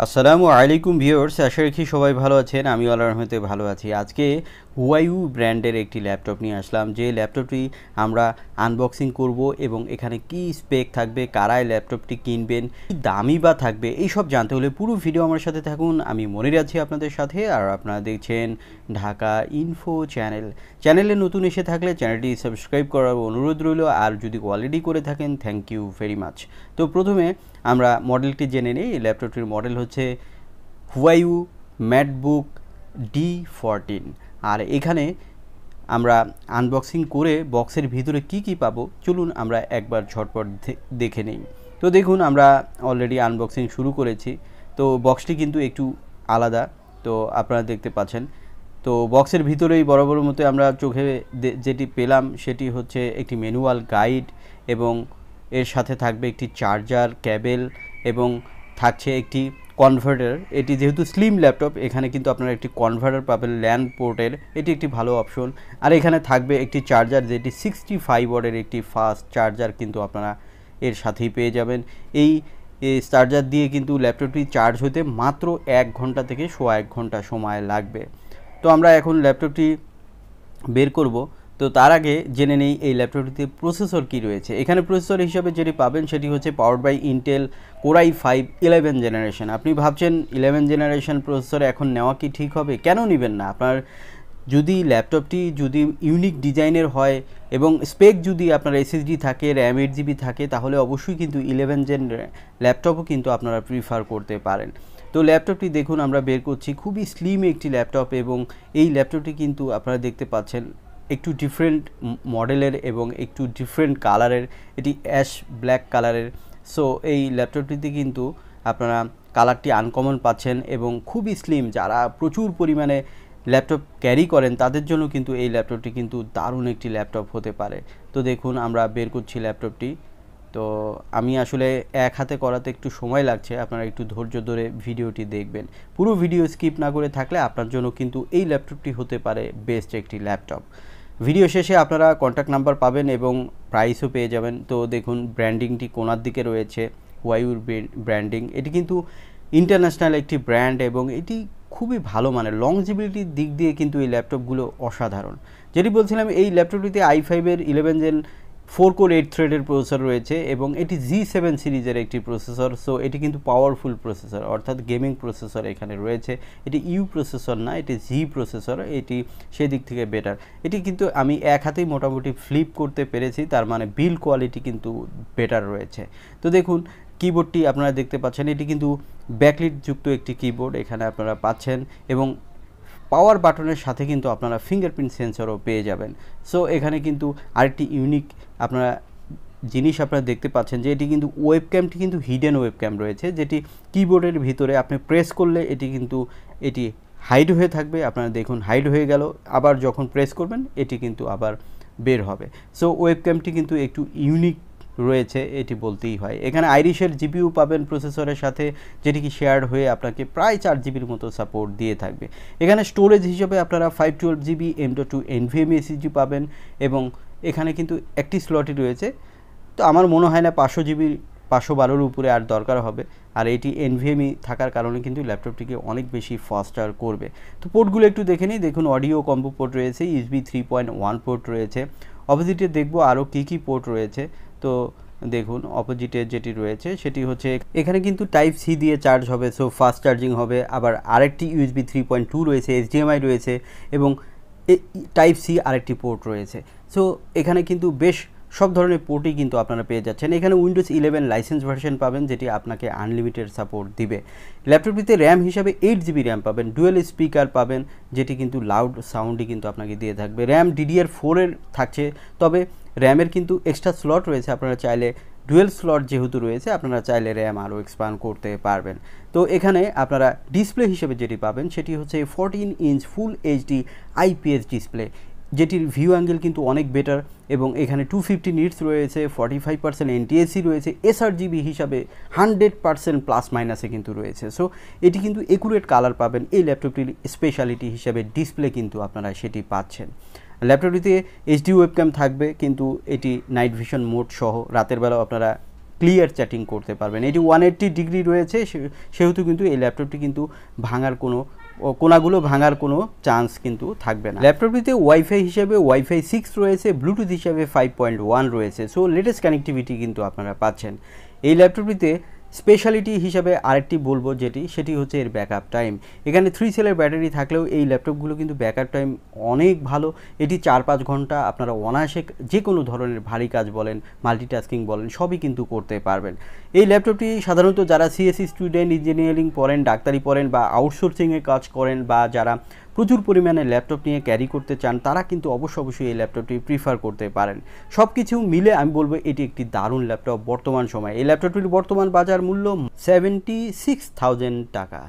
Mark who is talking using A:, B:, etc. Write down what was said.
A: আসসালামু আলাইকুম ভিউয়ার্স, আশা রাখি সবাই ভালো আছেন। আমি 𝖈𝖍𝖆𝖓 ভালো আছি। আজকে হুয়াইউ ব্র্যান্ডের একটি ল্যাপটপ নিয়ে আসলাম, যে ল্যাপটপটি আমরা আনবক্সিং করব এবং এখানে কি স্পেক থাকবে, কারাই ল্যাপটপটি কিনবেন, কি দামি বা থাকবে, এইসব জানতে হলে পুরো ভিডিও আমার সাথে থাকুন। আমি মনির আছি আপনাদের সাথে, আর আপনারা দেখছেন ঢাকা ইনফো চ্যানেলে নতুন এসে থাকলে চ্যানেলটি সাবস্ক্রাইব করার অনুরোধ রইল, আর যদি অলরেডি করে থাকেন থ্যাংক ইউ ভেরি মাচ। তো প্রথমে আমরা মডেলটি জেনে নিই। এই ল্যাপটপটির মডেল হচ্ছে হুয়াইউ ম্যাটবুক d14। আর এখানে আমরা আনবক্সিং করে বক্সের ভিতরে কি কি পাবো চলুন আমরা একবার ঝটপট দেখে নেই। তো দেখুন, আমরা অলরেডি আনবক্সিং শুরু করেছি। তো বক্সটি কিন্তু একটু আলাদা, তো আপনারা দেখতে পাচ্ছেন। তো বক্সের ভিতরেই বরাবর মতো আমরা চোখে যেটি পেলাম সেটি হচ্ছে একটি ম্যানুয়াল গাইড, এবং এর সাথে থাকবে একটি চার্জার কেবল, এবং থাকছে একটি কনভার্টার। এটি যেহেতু স্লিম ল্যাপটপ, এখানে কিন্তু আপনারা একটি কনভার্টার পাবেন ল্যান্ড পোর্টের, এটি একটি ভালো অপশন। আর এখানে থাকবে একটি চার্জার, যেটি 65 ওয়াটের একটি ফাস্ট চার্জার কিন্তু আপনারা এর সাথেই পেয়ে যাবেন। এই চার্জার দিয়ে কিন্তু ল্যাপটপটি চার্জ হতে মাত্র 1 ঘন্টা থেকে সোয়া 1 ঘন্টা সময় লাগবে। তো আমরা এখন ল্যাপটপটি বের করব। তো তার আগে জেনে নেই এই ল্যাপটপটিতে প্রসেসর কি রয়েছে। এখানে প্রসেসর হিসাবে যেটি পাবেন সেটি হচ্ছে powered by Intel core i5 11 generation. আপনি ভাবছেন 11 জেনারেশন প্রসেসর এখন নেওয়া কি ঠিক হবে? কেন নেবেন না? আপনার যদি ল্যাপটপটি যদি ইউনিক ডিজাইনের হয় এবং স্পেক যদি আপনার SSD থাকে, র্যাম 8GB থাকে, তাহলে অবশ্যই কিন্তু 11 জেন ল্যাপটপও কিন্তু আপনারা প্রিফার করতে পারেন। তো ল্যাপটপটি দেখুন আমরা বের করছি, খুবই স্লিম একটি ল্যাপটপ, এবং এই ল্যাপটপটি কিন্তু আপনারা দেখতে পাচ্ছেন একটু ডিফারেন্ট মডেলের এবং একটু ডিফারেন্ট কালারের, এটি অ্যাশ ব্ল্যাক কালারের। সো এই ল্যাপটপটিতে কিন্তু আপনারা কালারটি আনকমন পাচ্ছেন এবং খুবই স্লিম। যারা প্রচুর পরিমাণে ল্যাপটপ ক্যারি করেন তাদের জন্য কিন্তু এই ল্যাপটপটি কিন্তু দারুণ একটি ল্যাপটপ হতে পারে। তো দেখুন আমরা বের করছি ল্যাপটপটি। তো আমি আসলে এক হাতে করাতে একটু সময় লাগছে, আপনারা একটু ধৈর্য ধরে ভিডিওটি দেখবেন। পুরো ভিডিও স্কিপ না করে থাকলে আপনার জন্য কিন্তু এই ল্যাপটপটি হতে পারে বেস্ট একটি ল্যাপটপ। ভিডিও শেষে আপনারা কন্ট্যাক্ট নাম্বার পাবেন এবং প্রাইসও পেয়ে যাবেন। তো দেখুন ব্র্যান্ডিংটি কোনার দিকে রয়েছে, হুয়াইউর ব্র্যান্ডিং। এটি কিন্তু ইন্টারন্যাশনাল একটি ব্র্যান্ড এবং এটি খুবই ভালো মানের, লংজিবিলিটির দিক দিয়ে কিন্তু এই ল্যাপটপগুলো অসাধারণ। যেটি বলছিলাম, এই ল্যাপটপটিতে i5-এর 11 জেন 4 কোর 8 থ্রেডের প্রসেসর রয়েছে এবং এটি G7 সিরিজের একটি প্রসেসর। সো এটি কিন্তু পাওয়ারফুল প্রসেসর, অর্থাৎ গেমিং প্রসেসর এখানে রয়েছে। এটি ইউ প্রসেসর না, এটি জি প্রসেসর, এটি সেদিক থেকে বেটার। এটি কিন্তু আমি এক হাতেই মোটামুটি ফ্লিপ করতে পেরেছি, তার মানে বিল্ড কোয়ালিটি কিন্তু বেটার রয়েছে। তো দেখুন কিবোর্ডটি আপনারা দেখতে পাচ্ছেন, এটি কিন্তু ব্যাকলিট যুক্ত একটি কিবোর্ড এখানে আপনারা পাচ্ছেন, এবং পাওয়ার বাটনের সাথে কিন্তু আপনারা ফিঙ্গারপ্রিন্ট সেন্সরও পেয়ে যাবেন। সো এখানে কিন্তু আরেকটি ইউনিক আপনারা জিনিস আপনারা দেখতে পাচ্ছেন যে এটি কিন্তু ওয়েবক্যামটি কিন্তু হিডেন ওয়েবক্যাম রয়েছে, যেটি কিবোর্ডের ভিতরে আপনি প্রেস করলে এটি হাইড হয়ে থাকবে। আপনারা দেখুন হাইড হয়ে গেল, আবার যখন প্রেস করবেন এটি কিন্তু আবার বের হবে। সো ওয়েবক্যামটি কিন্তু একটু ইউনিক রয়েছে, এটি বলতেই হয়। এখানে আইরিশের জিপিইউ পাবেন প্রসেসরের সাথে, যেটি কি শেয়ার্ড হয়ে আপনাকে প্রায় 4 জিবির মতো সাপোর্ট দিয়ে থাকবে। এখানে স্টোরেজ হিসেবে আপনারা 512GB M.2 NVMe SSD পাবেন, এবং এখানে কিন্তু একটি স্লটই রয়েছে। তো আমার মনে হয় না 500 GB 512-এর উপরে আর দরকার হবে, আর এটি NVMe থাকার কারণে কিন্তু ল্যাপটপটিকে অনেক বেশি ফাস্টার করবে। তো পোর্টগুলো একটু দেখে নিই। দেখুন অডিও কম্বো পোর্ট রয়েছে, USB 3.1 পোর্ট রয়েছে। অপোজিটে দেখব আরও কী পোর্ট রয়েছে। তো দেখুন অপোজিটে যেটি রয়েছে সেটি হচ্ছে এখানে কিন্তু টাইপ সি দিয়ে চার্জ হবে, সো ফাস্ট চার্জিং হবে। আবার আরেকটি USB 3.2 রয়েছে, HDMI রয়েছে, এবং টাইপ সি আরেকটি পোর্ট রয়েছে। সো এখানে কিন্তু বেশ সব ধরনের পোর্টই কিন্তু আপনারা পেয়ে যাচ্ছেন। এখানে উইন্ডোজ 11 লাইসেন্স ভার্সন পাবেন, যেটি আপনাকে আনলিমিটেড সাপোর্ট দিবে। ল্যাপটপটিতে র্যাম হিসাবে 8GB র্যাম পাবেন, ডুয়েল স্পিকার পাবেন, যেটি কিন্তু লাউড সাউন্ডই কিন্তু আপনাকে দিয়ে থাকবে। র্যাম DDR4-এর থাকছে, তবে র্যামের কিন্তু এক্সট্রা স্লট রয়েছে। আপনারা চাইলে ডুয়েল স্লট যেহেতু রয়েছে, আপনারা চাইলে র্যাম আরও এক্সপ্যান্ড করতে পারবেন। তো এখানে আপনারা ডিসপ্লে হিসেবে যেটি পাবেন সেটি হচ্ছে 14 ইঞ্চ ফুল HD IPS ডিসপ্লে, যেটির ভিউ অ্যাঙ্গেল কিন্তু অনেক বেটার, এবং এখানে 250 নিটস রয়েছে, 45% NTSC রয়েছে, sRGB হিসাবে 100% প্লাস মাইনাসে কিন্তু রয়েছে। সো এটি কিন্তু একুরেট কালার পাবেন। এই ল্যাপটপটির স্পেশালিটি হিসাবে ডিসপ্লে কিন্তু আপনারা সেটি পাচ্ছেন। ল্যাপটপটিতে HD ওয়েবক্যাম থাকবে, কিন্তু এটি নাইট ভিশন মোড সহ, রাতের বেলাও আপনারা ক্লিয়ার চ্যাটিং করতে পারবেন। এটি 180 ডিগ্রি রয়েছে, সেহেতু কিন্তু এই ল্যাপটপটি কিন্তু ভাঙার কোনাগুলো ভাঙার কোনো চান্স কিন্তু থাকবে না। ল্যাপটপটিতে ওয়াইফাই হিসেবে ওয়াইফাই 6 রয়েছে, ব্লুটুথ হিসেবে 5.1 রয়েছে। সো লেটেস্ট কানেক্টিভিটি কিন্তু আপনারা পাচ্ছেন। এই ল্যাপটপটিতে স্পেশালিটি হিসাবে আরেকটি বলবো সেটি হচ্ছে এর ব্যাকআপ টাইম। এখানে 3 সেলের ব্যাটারি থাকলেও এই ল্যাপটপগুলো কিন্তু ব্যাকআপ টাইম অনেক ভালো। এটি 4-5 ঘন্টা আপনারা অনায়াসে যে কোনো ধরনের ভারী কাজ বলেন, মাল্টিটাস্কিং বলেন, সবই কিন্তু করতে পারবেন। এই ল্যাপটপটি সাধারণত যারা সিএসসি স্টুডেন্ট, ইঞ্জিনিয়ারিং পড়েন, ডাক্তারি পড়েন বা আউটসোর্সিংয়ে কাজ করেন বা যারা প্রচুর পরিমাণে ল্যাপটপ নিয়ে ক্যারি করতে চান, তারা কিন্তু অবশ্যই এই ল্যাপটপটি প্রিফার করতে পারেন। সব কিছু মিলে আমি বলবো এটি একটি দারুণ ল্যাপটপ বর্তমান সময়ে। এই ল্যাপটপটির বর্তমান বাজার মূল্য 76,000 টাকা।